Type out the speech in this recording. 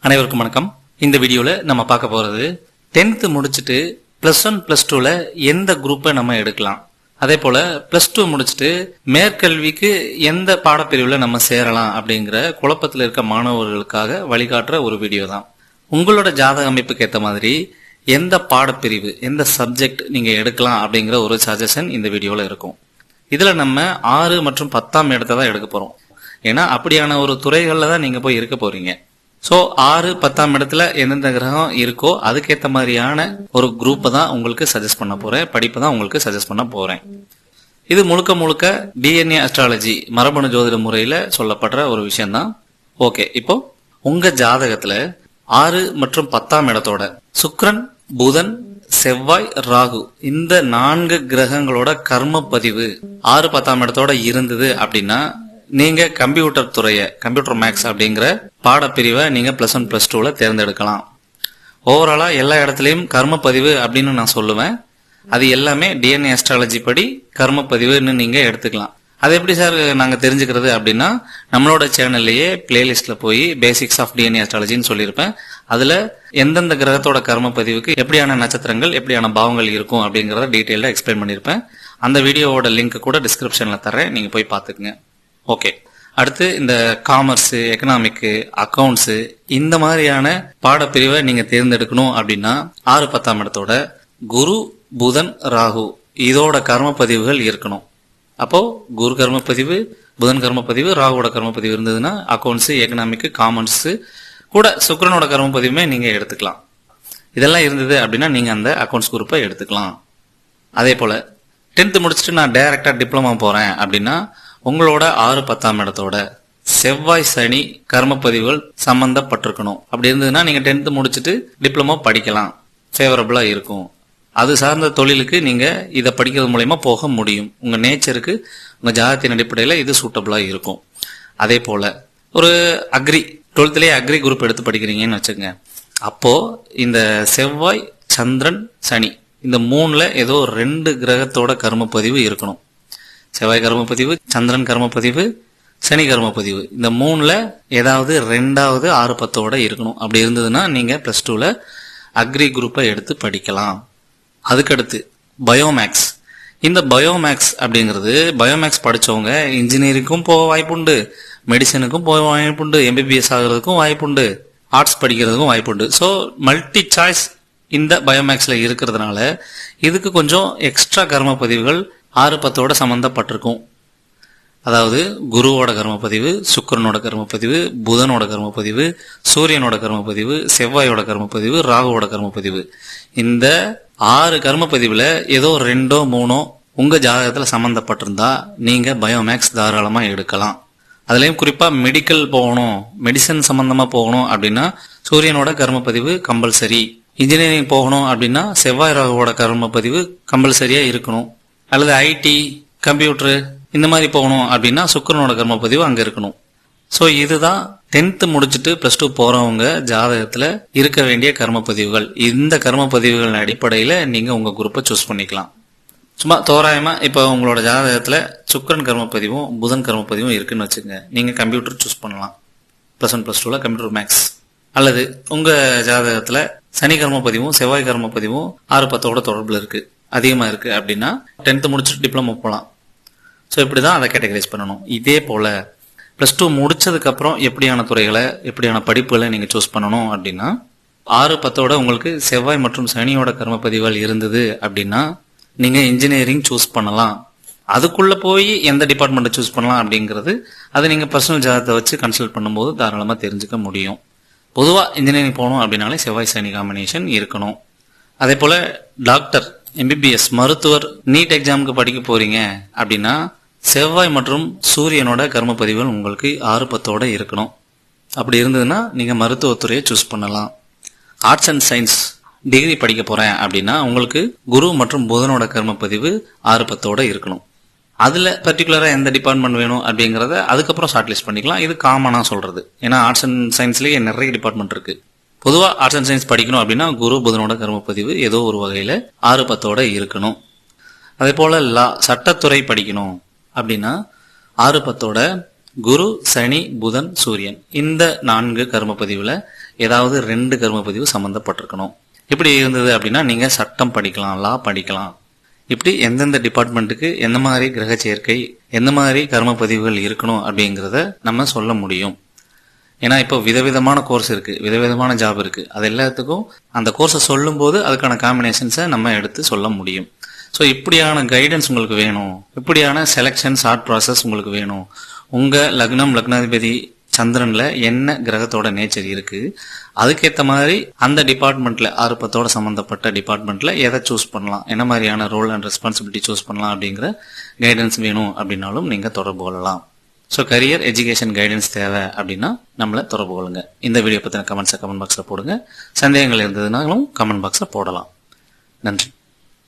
அனைவருக்கும் வணக்கம். இந்த வீடியோல நம்ம பார்க்க போறது 10th முடிச்சிட்டு +1 +2ல எந்த குரூப்பை நம்ம எடுக்கலாம், அதே போல +2 முடிச்சிட்டு மேற்கல்விக்கு எந்த பாடப்பிரிவுல நம்ம சேரலாம் அப்படிங்கிற குழப்பத்தில் இருக்க மாணவர்களுக்காக வழிகாட்டுற ஒரு வீடியோ தான். உங்களோட ஜாதக அமைப்புக்கு ஏற்ற மாதிரி எந்த பாடப்பிரிவு எந்த சப்ஜெக்ட் நீங்க எடுக்கலாம் அப்படிங்கிற ஒரு சஜஷன் இந்த வீடியோல இருக்கும். இதுல நம்ம 6 மற்றும் 10ஆம் இடத்தை தான் எடுக்க போறோம். ஏன்னா அப்படியான ஒரு துறைகள்ல தான் நீங்க போய் இருக்க போறீங்க. சோ 6, 10ஆம் இடத்துல எந்தெந்த கிரகம் இருக்கோ அதுக்கேற்ற மாதிரியான ஒரு குரூப்பை தான் உங்களுக்கு சஜஸ்ட் பண்ண போறேன், படிப்பை தான் உங்களுக்கு சஜஸ்ட் பண்ண போறேன். இது முழுக்க முழுக்க டிஎன்ஏ அஸ்ட்ராலஜி மரபணு ஜோதிட முறையில சொல்லப்படுற ஒரு விஷயம் தான். ஓகே, இப்போ உங்க ஜாதகத்துல 6 மற்றும் 10ஆம் இடத்தோட சுக்கிரன், புதன், செவ்வாய், ராகு இந்த 4 கிரகங்களோட கர்ம பதிவு 6, 10ஆம் இடத்தோட இருந்தது அப்படின்னா நீங்க கம்ப்யூட்டர் துறையை கம்ப்யூட்டர் மேக்ஸ் அப்படிங்கிற பாடப்பிரிவை நீங்க +1 +2ல தேர்ந்தெடுக்கலாம். ஓவராலா எல்லா இடத்துலயும் கர்ம பதிவு அப்படின்னு நான் சொல்லுவேன். அது எல்லாமே டிஎன்ஏ அஸ்ட்ராலஜி படி கர்ம பதிவுன்னு நீங்க எடுத்துக்கலாம். அது எப்படி சார் நாங்க தெரிஞ்சுக்கிறது அப்படின்னா, நம்மளோட சேனல்லையே பிளேலிஸ்ட்ல போய் பேசிக்ஸ் ஆஃப் டிஎன்ஏ அஸ்ட்ராலஜின்னு சொல்லியிருப்பேன். அதுல எந்தெந்த கிரகத்தோட கர்ம பதிவுக்கு எப்படியான நட்சத்திரங்கள் எப்படியான பாவங்கள் இருக்கும் அப்படிங்கறத டீட்டெயிலா எக்ஸ்பிளைன் பண்ணிருப்பேன். அந்த வீடியோவோட லிங்க் கூட டிஸ்கிரிப்ஷன்ல தரேன், நீங்க போய் பாத்துக்கங்க. ஓகே, அடுத்து இந்த காமர்ஸ், எக்கனாமிக், அக்கவுண்ட்ஸ் இந்த மாதிரியான பாடப்பிரிவை நீங்க தேர்ந்தெடுக்கணும் அப்படின்னா 6, 10ஆம் இடத்தோட குரு, புதன், ராகு இதோட கர்ம பதிவுகள் இருக்கணும். அப்போ குரு கர்ம பதிவு, புதன் கர்ம பதிவு, ராகுவோட கர்ம பதிவு இருந்ததுன்னா அக்கவுண்ட்ஸ், எக்கனாமிக், காமர்ஸ் கூட சுக்கிரனோட கர்ம பதிவுமே நீங்க எடுத்துக்கலாம். இதெல்லாம் இருந்தது அப்படின்னா நீங்க அந்த அக்கவுண்ட்ஸ் குரூப்பை எடுத்துக்கலாம். அதே போல 10th முடிச்சுட்டு நான் டைரக்டா டிப்ளமா போறேன் அப்படின்னா உங்களோட 6, 10ஆம் இடத்தோட செவ்வாய், சனி கர்ம பதிவுகள் சம்பந்தப்பட்டிருக்கணும். அப்படி இருந்ததுன்னா நீங்க 10th முடிச்சுட்டு டிப்ளமோ படிக்கலாம், ஃபேவரபிளா இருக்கும். அது சார்ந்த தொழிலுக்கு நீங்க இதை படிக்கிறது மூலயமா போக முடியும். உங்க நேச்சருக்கு உங்க ஜாதகத்தின் அடிப்படையில இது சூட்டபிளா இருக்கும். அதே போல ஒரு அக்ரி 12th அக்ரி குரூப் எடுத்து படிக்கிறீங்கன்னு வச்சுக்கோங்க. அப்போ இந்த செவ்வாய், சந்திரன், சனி இந்த 3ல ஏதோ 2 கிரகத்தோட கர்ம பதிவு இருக்கணும். செவ்வாய் கர்மப்பதிவு, சந்திரன் கர்மப்பதிவு, சனி கர்மப்பதிவு இந்த 3ல ஏதாவது 2வது 6, 10ஓட இருக்கணும். அப்படி இருந்ததுன்னா நீங்க +2ல அக்ரி குரூப்பை எடுத்து படிக்கலாம். அதுக்கடுத்து பயோமேக்ஸ். இந்த பயோமேக்ஸ் அப்படிங்கிறது பயோமேக்ஸ் படிச்சவங்க இன்ஜினியரிங்கும் போக வாய்ப்புண்டு, மெடிசனுக்கும் போக வாய்ப்புண்டு, எம்பிபிஎஸ் ஆகிறதுக்கும் வாய்ப்புண்டு, ஆர்ட்ஸ் படிக்கிறதுக்கும் வாய்ப்புண்டு. ஸோ மல்டி சாய்ஸ் இந்த பயோமேக்ஸ்ல இருக்கிறதுனால இதுக்கு கொஞ்சம் எக்ஸ்ட்ரா கர்ம பதிவுகள் 6, 10ஓட சம்பந்தப்பட்டிருக்கும். அதாவது குருவோட கர்மப்பதிவு, சுக்கிரனோட கர்மப்பதிவு, புதனோட கர்மப்பதிவு, சூரியனோட கர்மப்பதிவு, செவ்வாயோட கர்மப்பதிவு, ராகுவோட கர்மப்பதிவு இந்த 6 கர்மப்பதிவுல ஏதோ 2ஓ 3ஓ உங்க ஜாதகத்துல சம்பந்தப்பட்டிருந்தா நீங்க பயோமேக்ஸ் தாராளமா எடுக்கலாம். அதுலயும் குறிப்பா மெடிக்கல் போகணும், மெடிசன் சம்பந்தமா போகணும் அப்படின்னா சூரியனோட கர்மப்பதிவு கம்பல்சரி. இன்ஜினியரிங் போகணும் அப்படின்னா செவ்வாய், ராகுவோட கர்மப்பதிவு கம்பல்சரியா இருக்கணும். அல்லது ஐடி, கம்ப்யூட்டர் இந்த மாதிரி போகணும் அப்படின்னா சுக்கிரனோட கர்மப்பதிவு அங்க இருக்கணும். ஸோ இதுதான் 10th முடிச்சுட்டு +2 போறவங்க ஜாதகத்துல இருக்க வேண்டிய கர்மப்பதிவுகள். இந்த கர்மப்பதிவுகள் அடிப்படையில நீங்க உங்க குரூப்பை சூஸ் பண்ணிக்கலாம். சும்மா தோராயமா இப்ப உங்களோட ஜாதகத்துல சுக்கிரன் கர்மப்பதிவும் புதன் கர்மப்பதிவும் இருக்குன்னு வச்சுக்கோங்க. நீங்க கம்ப்யூட்டர் சூஸ் பண்ணலாம் +1 +2ல கம்ப்யூட்டர் மேக்ஸ். அல்லது உங்க ஜாதகத்துல சனி கர்மப்பதிவும் செவ்வாய் கர்மப்பதிவும் 6, 10ஓட தொடர்புல இருக்கு, அதிகமா இருக்கு அப்படின்னா 10th முடிச்சுட்டு டிப்ளமோ போகலாம். ஸோ இப்படிதான் அதை கேட்டகரைஸ் பண்ணணும். இதே போல +2 முடிச்சதுக்கு அப்புறம் எப்படியான துறைகளை எப்படியான படிப்புகளை நீங்க சூஸ் பண்ணணும் அப்படின்னா 6, 10ஓட உங்களுக்கு செவ்வாய் மற்றும் சனியோட கர்மப்பதிவுகள் இருந்தது அப்படின்னா நீங்க இன்ஜினியரிங் சூஸ் பண்ணலாம். அதுக்குள்ள போய் எந்த டிபார்ட்மெண்ட் சூஸ் பண்ணலாம் அப்படிங்கிறது அது நீங்க பர்சனல் ஜாதகத்தை வச்சு கன்சல்ட் பண்ணும்போது தாராளமா தெரிஞ்சுக்க முடியும். பொதுவா இன்ஜினியரிங் போகணும் அப்படின்னாலே செவ்வாய் சனி காம்பினேஷன் இருக்கணும். அதே போல டாக்டர், எம்பிபிஎஸ் மருத்துவர் நீட் எக்ஸாமுக்கு படிக்க போறீங்க அப்படின்னா செவ்வாய் மற்றும் சூரியனோட கர்ம பதிவுகள் உங்களுக்கு 6, 10ஓட இருக்கணும். அப்படி இருந்ததுன்னா நீங்க மருத்துவத்துறையை சூஸ் பண்ணலாம். ஆர்ட்ஸ் அண்ட் சயின்ஸ் டிகிரி படிக்க போறேன் அப்படின்னா உங்களுக்கு குரு மற்றும் புதனோட கர்ம பதிவு 6, 10ஓட இருக்கணும். அதுல பர்டிகுலரா எந்த டிபார்ட்மெண்ட் வேணும் அப்படிங்கறத அதுக்கப்புறம் ஷார்ட் லிஸ்ட் பண்ணிக்கலாம். இது காமனா சொல்றது. ஏன்னா ஆர்ட்ஸ் அண்ட் சயின்ஸ்லயே நிறைய டிபார்ட்மெண்ட் இருக்கு. பொதுவா ஆர்ட்ஸ் அண்ட் சயின்ஸ் படிக்கணும் அப்படின்னா குரு புதனோட கர்மப்பதிவு ஏதோ ஒரு வகையில 6, 10ஓட இருக்கணும். அதே போல சட்டத்துறை படிக்கணும் அப்படின்னா 6, 10ஓட குரு, சனி, புதன், சூரியன் இந்த 4 கர்ம பதிவுல ஏதாவது 2 கர்ம பதிவு சம்பந்தப்பட்டிருக்கணும். இப்படி இருந்தது அப்படின்னா நீங்க சட்டம் படிக்கலாம், லா படிக்கலாம். இப்படி எந்தெந்த டிபார்ட்மெண்ட்டுக்கு எந்த மாதிரி கிரக சேர்க்கை, எந்த மாதிரி கர்ம பதிவுகள் இருக்கணும் அப்படிங்கிறத நம்ம சொல்ல முடியும். ஏன்னா இப்போ விதவிதமான கோர்ஸ் இருக்கு, விதவிதமான ஜாப் இருக்கு. அது எல்லாத்துக்கும் அந்த கோர்ஸை சொல்லும் போது அதுக்கான காம்பினேஷன்ஸை நம்ம எடுத்து சொல்ல முடியும். ஸோ இப்படியான கைடன்ஸ் உங்களுக்கு வேணும், இப்படியான செலெக்ஷன் ஷார்ட் ப்ராசஸ் உங்களுக்கு வேணும். உங்க லக்னம், லக்னாதிபதி சந்திரன்ல என்ன கிரகத்தோட நேச்சர் இருக்கு, அதுக்கேற்ற மாதிரி அந்த டிபார்ட்மெண்ட்ல ஆர்ப்பத்தோட சம்பந்தப்பட்ட டிபார்ட்மெண்ட்ல எதை சூஸ் பண்ணலாம், என்ன மாதிரியான ரோல் அண்ட் ரெஸ்பான்சிபிலிட்டி சூஸ் பண்ணலாம் அப்படிங்கிற கைடன்ஸ் வேணும் அப்படின்னாலும் நீங்க தொடர்பு கொள்ளலாம். ஸோ கரியர் எஜுகேஷன் கைடன்ஸ் தேவை அப்படின்னா நம்மளை தொடர்பு கொள்ளுங்க. இந்த வீடியோ பத்தின கமெண்ட்ஸை கமெண்ட் பாக்ஸ்ல போடுங்க. சந்தேகங்கள் இருந்ததுனாலும் கமெண்ட் பாக்ஸ்ல போடலாம். நன்றி.